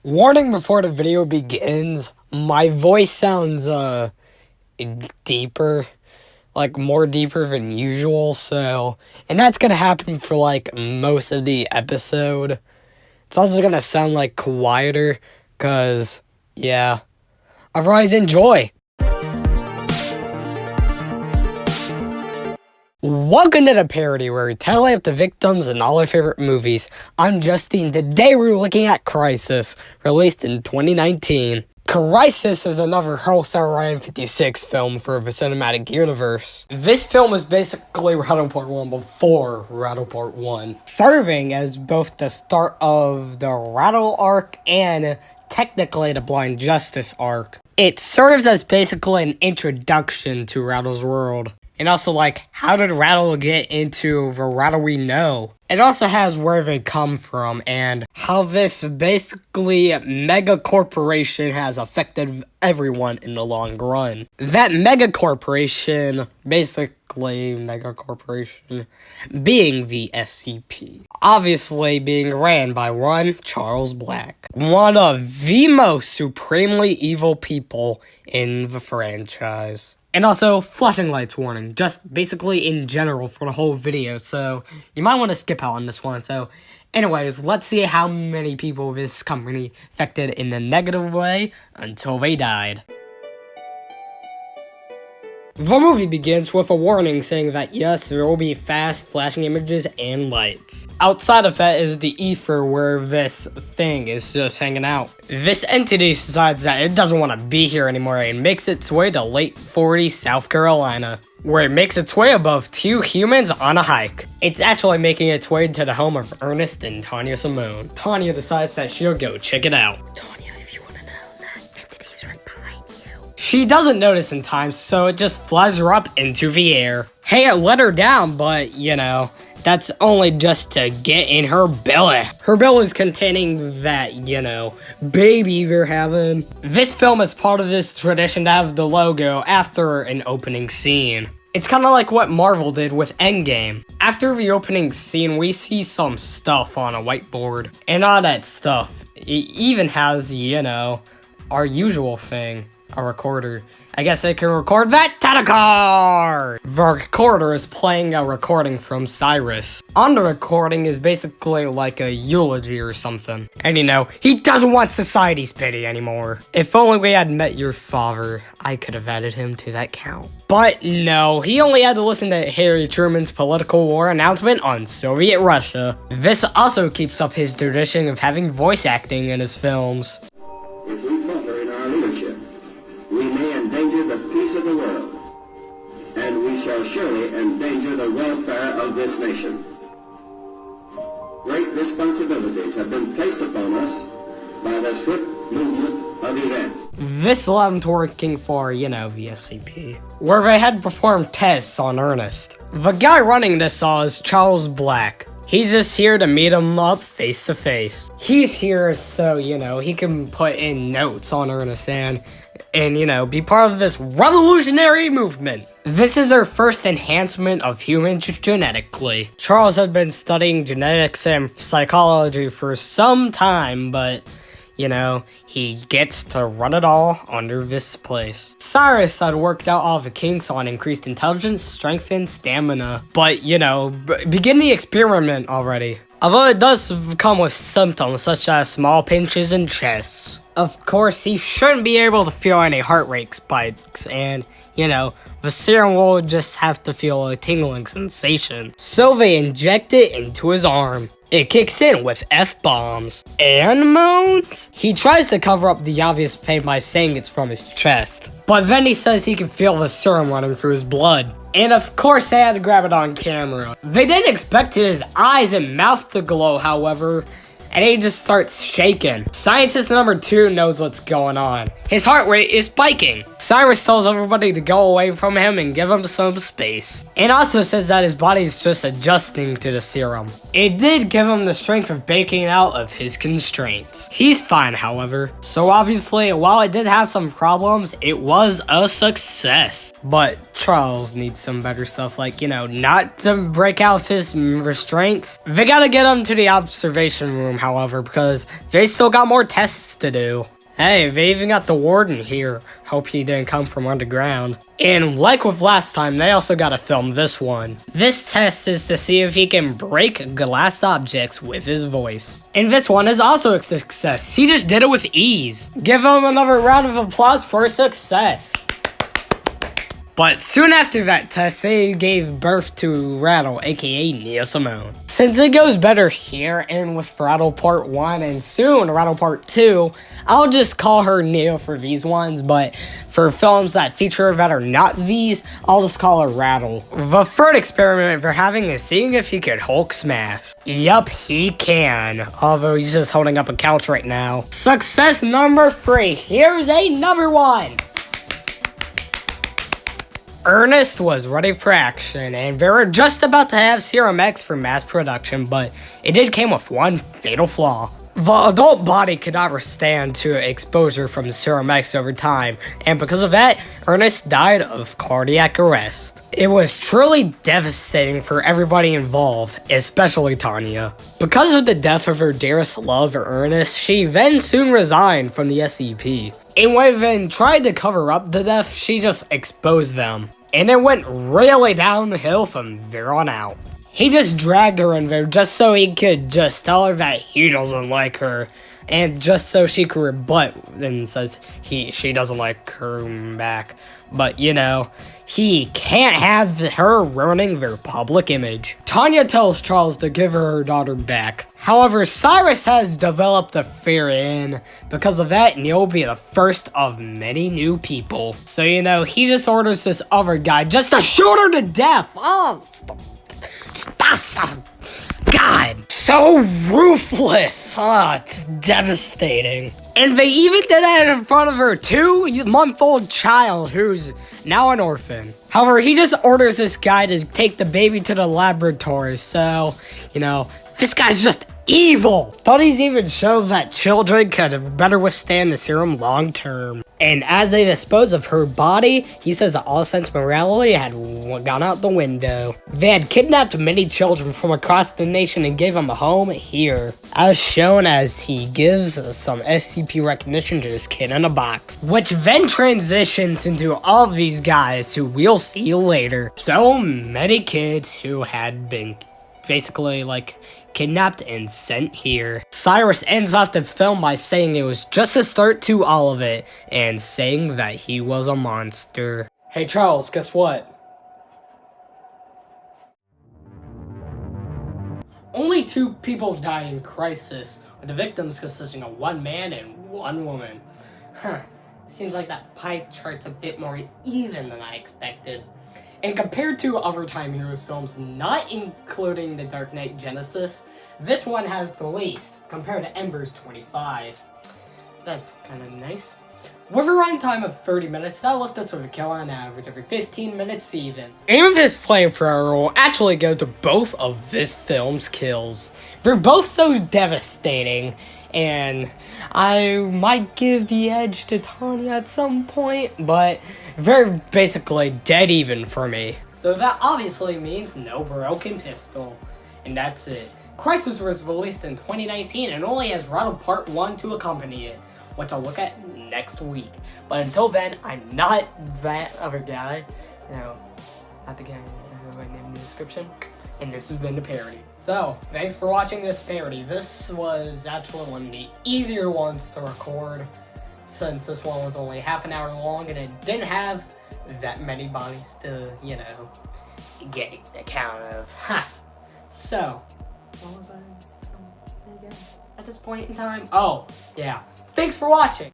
Warning before the video begins, my voice sounds deeper, like more deeper than usual, and that's gonna happen for like most of the episode. It's also gonna sound like quieter, cause yeah. Otherwise, enjoy! Welcome to the parody where we tally up the victims in all our favorite movies. I'm Justine. Today we're looking at Crisis, released in 2019. Crisis is another Wholesale Ryan 56 film for the cinematic universe. This film is basically Rattle Part 1 before Rattle Part 1, serving as both the start of the Rattle arc and technically the Blind Justice arc. It serves as basically an introduction to Rattle's world. And also, like, how did Rattle get into the Rattle we know? It also has where they come from and how this basically mega corporation has affected everyone in the long run. That mega corporation, being the SCP. Obviously being ran by one Charles Black. One of the most supremely evil people in the franchise. And also, flashing lights warning, just basically in general for the whole video, so you might want to skip out on this one. So, anyways, let's see how many people this company affected in a negative way until they died. The movie begins with a warning saying that yes, there will be fast flashing images and lights. Outside of that is the ether where this thing is just hanging out. This entity decides that it doesn't want to be here anymore and makes its way to late 40 South Carolina, where it makes its way above two humans on a hike. It's actually making its way to the home of Ernest and Tanya Simone. Tanya decides that she'll go check it out. She doesn't notice in time, so it just flies her up into the air. Hey, it let her down, but, you know, that's only just to get in her belly. Her belly is containing that, you know, baby they're having. This film is part of this tradition to have the logo after an opening scene. It's kind of like what Marvel did with Endgame. After the opening scene, we see some stuff on a whiteboard. And all that stuff, it even has, you know, our usual thing. A recorder. I guess I can record that to the car! The recorder is playing a recording from Cyrus. On the recording is basically like a eulogy or something. And you know, he doesn't want society's pity anymore. If only we had met your father, I could have added him to that count. But no, he only had to listen to Harry Truman's political war announcement on Soviet Russia. This also keeps up his tradition of having voice acting in his films. If we falter in our leadership, we may endanger the peace of the world, and we shall surely endanger the welfare of this nation. Great responsibilities have been placed upon us by the swift movement of events. This led to working for, you know, the SCP, where they had performed tests on Ernest. The guy running this all is Charles Black. He's just here to meet him up face to face. He's here so, you know, he can put in notes on Ernest and you know, be part of this revolutionary movement. This is our first enhancement of humans genetically. Charles had been studying genetics and psychology for some time, but, you know, he gets to run it all under this place. Cyrus had worked out all the kinks on increased intelligence, strength, and stamina. But, you know, begin the experiment already. Although it does come with symptoms such as small pinches and chests. Of course, he shouldn't be able to feel any heart rate spikes, and, you know, the serum will just have to feel a tingling sensation. So they inject it into his arm. It kicks in with F-bombs and moans. He tries to cover up the obvious pain by saying it's from his chest. But then he says he can feel the serum running through his blood. And of course they had to grab it on camera. They didn't expect his eyes and mouth to glow, however, and he just starts shaking. Scientist number 2 knows what's going on. His heart rate is spiking. Cyrus tells everybody to go away from him and give him some space. And also says that his body is just adjusting to the serum. It did give him the strength of breaking out of his constraints. He's fine, however. So obviously, while it did have some problems, it was a success. But Charles needs some better stuff, like, you know, not to break out of his restraints. They gotta get him to the observation room room, however, because they still got more tests to do. Hey, they even got the warden here. Hope he didn't come from underground. And like with last time, they also gotta film this one. This test is to see if he can break glass objects with his voice. And this one is also a success. He just did it with ease. Give him another round of applause for success. But soon after that test, they gave birth to Rattle, aka Nia Simone. Since it goes better here and with Rattle Part 1 and soon Rattle Part 2, I'll just call her Nia for these ones, but for films that feature that are not these, I'll just call her Rattle. The third experiment they're having is seeing if he could Hulk smash. Yup, he can, although he's just holding up a couch right now. Success number 3, here's another one! Ernest was ready for action, and they were just about to have Serum X for mass production, but it did come with one fatal flaw. The adult body could not withstand to exposure from Serum X over time, and because of that, Ernest died of cardiac arrest. It was truly devastating for everybody involved, especially Tanya. Because of the death of her dearest love, Ernest, she then soon resigned from the SCP. And when they tried to cover up the death, she just exposed them. And it went really downhill from there on out. He just dragged her in there just so he could just tell her that he doesn't like her. And just so she could rebut and says she doesn't like her back. But, you know, he can't have her ruining their public image. Tanya tells Charles to give her daughter back. However, Cyrus has developed a fear, and because of that, Neil will be the first of many new people. So, you know, he just orders this other guy just to shoot her to death. Oh, God, so ruthless. It's devastating. And they even did that in front of her 2-month-old child who's now an orphan. However, he just orders this guy to take the baby to the laboratory. So, you know, this guy's just evil. Studies even show that children could better withstand the serum long term. And as they dispose of her body, he says that all sense of morality had gone out the window. They had kidnapped many children from across the nation and gave them a home here, as shown as he gives some SCP recognition to this kid in a box, which then transitions into all these guys who we'll see later. So many kids who had been basically like kidnapped and sent here. Cyrus ends off the film by saying it was just a start to all of it and saying that he was a monster. Hey Charles, guess what? Only 2 people died in Crisis, with the victims consisting of 1 man and 1 woman. Seems like that pie chart's a bit more even than I expected. And compared to other Time Heroes films, not including The Dark Knight Genesis, this one has the least, compared to Ember's 25. That's kind of nice. With a runtime of 30 minutes, that left us with a kill on average every 15 minutes even. And this flamethrower will actually go to both of this film's kills. They're both so devastating, and I might give the edge to Tanya at some point, but they're basically dead even for me. So that obviously means no broken pistol. And that's it. Crisis was released in 2019 and only has Rattle Part 1 to accompany it, which I'll look at next week. But until then, I'm not that other guy. You know, not the guy who I named in the description. And this has been the parody. So, thanks for watching this parody. This was actually one of the easier ones to record, since this one was only half an hour long and it didn't have that many bodies to, you know, get account of. So, what was I going to say again at this point in time? Oh, yeah. Thanks for watching.